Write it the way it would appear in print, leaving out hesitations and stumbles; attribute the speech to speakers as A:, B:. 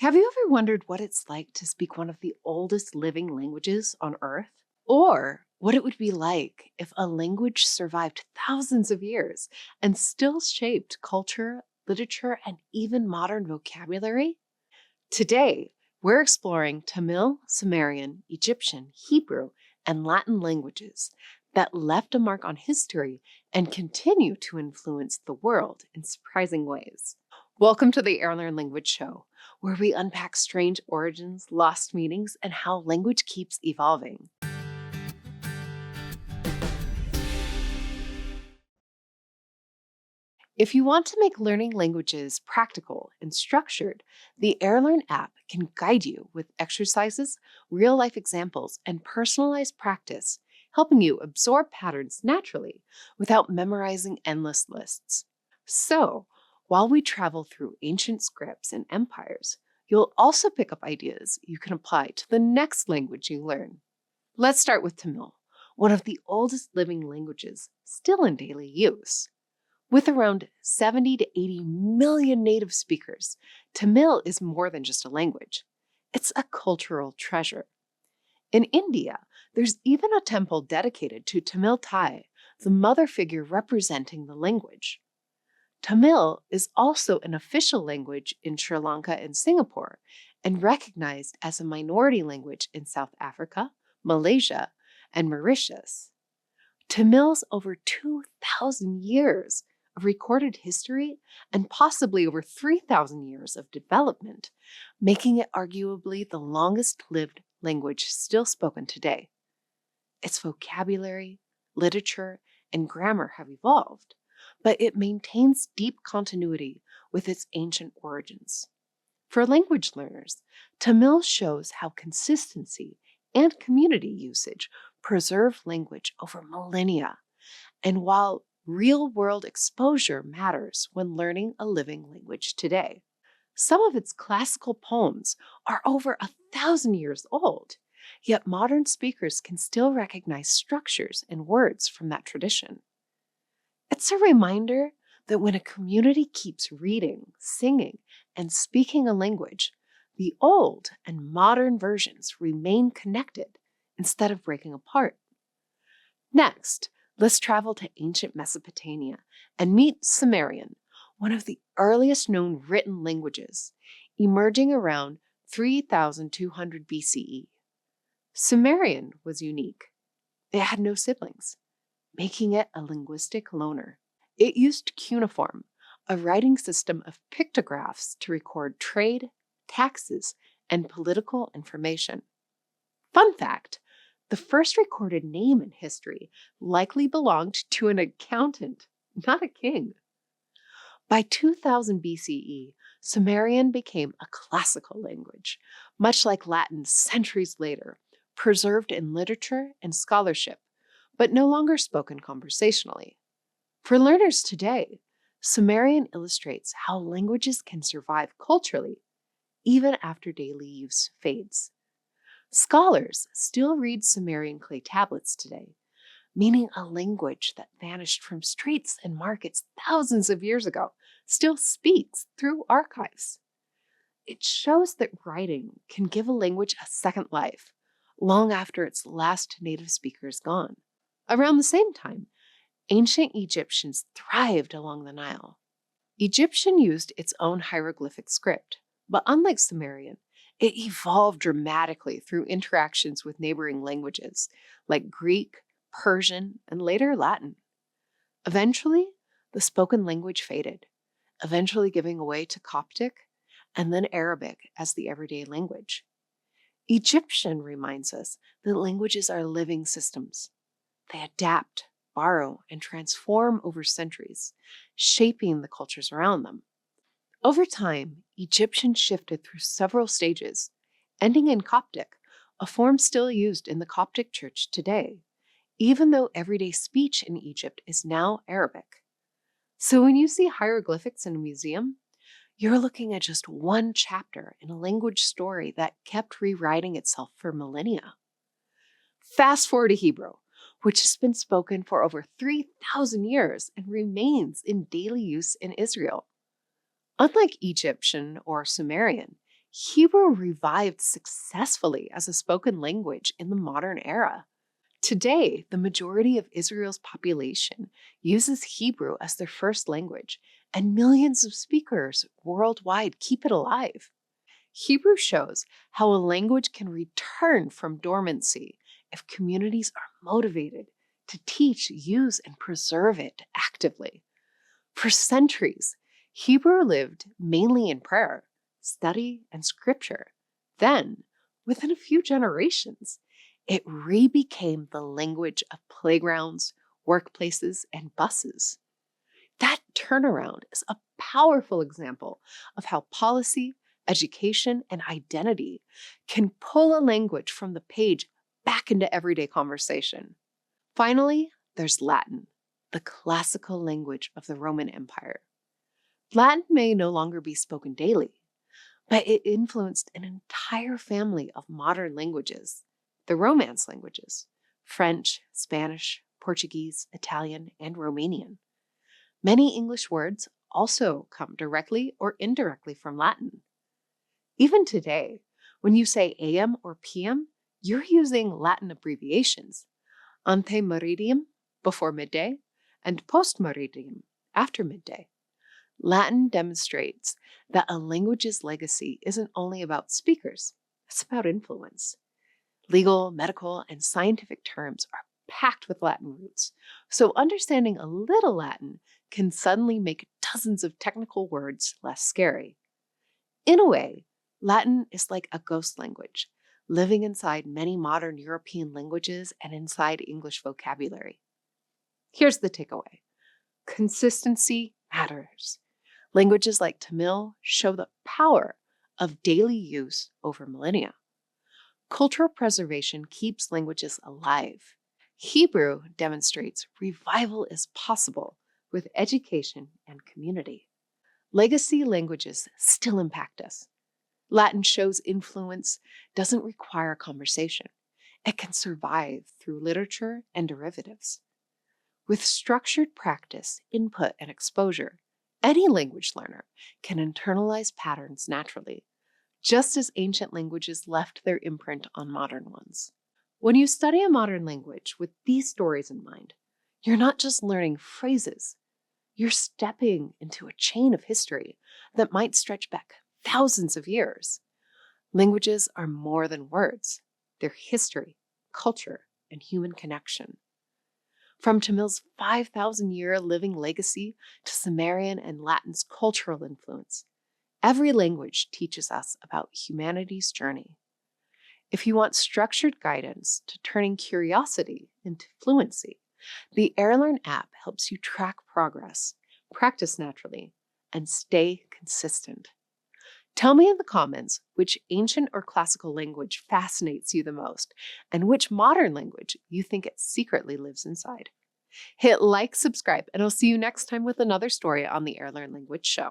A: Have you ever wondered what it's like to speak one of the oldest living languages on Earth? Or what it would be like if a language survived thousands of years and still shaped culture, literature, and even modern vocabulary? Today, we're exploring Tamil, Sumerian, Egyptian, Hebrew, and Latin languages that left a mark on history and continue to influence the world in surprising ways. Welcome to the Airlearn Language Show, where we unpack strange origins, lost meanings, and how language keeps evolving. If you want to make learning languages practical and structured, the Airlearn app can guide you with exercises, real-life examples, and personalized practice, helping you absorb patterns naturally without memorizing endless lists. So, while we travel through ancient scripts and empires, you'll also pick up ideas you can apply to the next language you learn. Let's start with Tamil, one of the oldest living languages still in daily use. With around 70 to 80 million native speakers, Tamil is more than just a language. It's a cultural treasure. In India, there's even a temple dedicated to Tamil Thai, the mother figure representing the language. Tamil is also an official language in Sri Lanka and Singapore, and recognized as a minority language in South Africa, Malaysia, and Mauritius. Tamil's over 2,000 years of recorded history and possibly over 3,000 years of development, making it arguably the longest-lived language still spoken today. Its vocabulary, literature, and grammar have evolved, but it maintains deep continuity with its ancient origins. For language learners, Tamil shows how consistency and community usage preserve language over millennia. And while real-world exposure matters when learning a living language today, some of its classical poems are over 1,000 years old, yet modern speakers can still recognize structures and words from that tradition. It's a reminder that when a community keeps reading, singing, and speaking a language, the old and modern versions remain connected instead of breaking apart. Next, let's travel to ancient Mesopotamia and meet Sumerian, one of the earliest known written languages, emerging around 3200 BCE. Sumerian was unique. It had no siblings, making it a linguistic loner. It used cuneiform, a writing system of pictographs to record trade, taxes, and political information. Fun fact, the first recorded name in history likely belonged to an accountant, not a king. By 2000 BCE, Sumerian became a classical language, much like Latin centuries later, preserved in literature and scholarship, but no longer spoken conversationally. For learners today, Sumerian illustrates how languages can survive culturally, even after daily use fades. Scholars still read Sumerian clay tablets today, meaning a language that vanished from streets and markets thousands of years ago still speaks through archives. It shows that writing can give a language a second life, long after its last native speaker is gone. Around the same time, ancient Egyptians thrived along the Nile. Egyptian used its own hieroglyphic script, but unlike Sumerian, it evolved dramatically through interactions with neighboring languages like Greek, Persian, and later Latin. Eventually, the spoken language faded, eventually giving way to Coptic and then Arabic as the everyday language. Egyptian reminds us that languages are living systems. They adapt, borrow, and transform over centuries, shaping the cultures around them. Over time, Egyptian shifted through several stages, ending in Coptic, a form still used in the Coptic Church today, even though everyday speech in Egypt is now Arabic. So when you see hieroglyphics in a museum, you're looking at just one chapter in a language story that kept rewriting itself for millennia. Fast forward to Hebrew, which has been spoken for over 3,000 years and remains in daily use in Israel. Unlike Egyptian or Sumerian, Hebrew revived successfully as a spoken language in the modern era. Today, the majority of Israel's population uses Hebrew as their first language, and millions of speakers worldwide keep it alive. Hebrew shows how a language can return from dormancy if communities are motivated to teach, use, and preserve it actively. For centuries, Hebrew lived mainly in prayer, study, and scripture. Then, within a few generations, it re-became the language of playgrounds, workplaces, and buses. That turnaround is a powerful example of how policy, education, and identity can pull a language from the page back into everyday conversation. Finally, there's Latin, the classical language of the Roman Empire. Latin may no longer be spoken daily, but it influenced an entire family of modern languages, the Romance languages: French, Spanish, Portuguese, Italian, and Romanian. Many English words also come directly or indirectly from Latin. Even today, when you say AM or PM, you're using Latin abbreviations: ante meridiem, before midday, and post meridiem, after midday. Latin demonstrates that a language's legacy isn't only about speakers, it's about influence. Legal, medical, and scientific terms are packed with Latin roots, so understanding a little Latin can suddenly make dozens of technical words less scary. In a way, Latin is like a ghost language, living inside many modern European languages and inside English vocabulary. Here's the takeaway: consistency matters. Languages like Tamil show the power of daily use over millennia. Cultural preservation keeps languages alive. Hebrew demonstrates revival is possible with education and community. Legacy languages still impact us. Latin shows influence doesn't require conversation. It can survive through literature and derivatives. With structured practice, input, and exposure, any language learner can internalize patterns naturally, just as ancient languages left their imprint on modern ones. When you study a modern language with these stories in mind, you're not just learning phrases, you're stepping into a chain of history that might stretch back thousands of years. Languages are more than words. They're history, culture, and human connection. From Tamil's 5,000-year living legacy to Sumerian and Latin's cultural influence, every language teaches us about humanity's journey. If you want structured guidance to turning curiosity into fluency, the Airlearn app helps you track progress, practice naturally, and stay consistent. Tell me in the comments which ancient or classical language fascinates you the most, and which modern language you think it secretly lives inside. Hit like, subscribe, and I'll see you next time with another story on the Airlearn Language Show.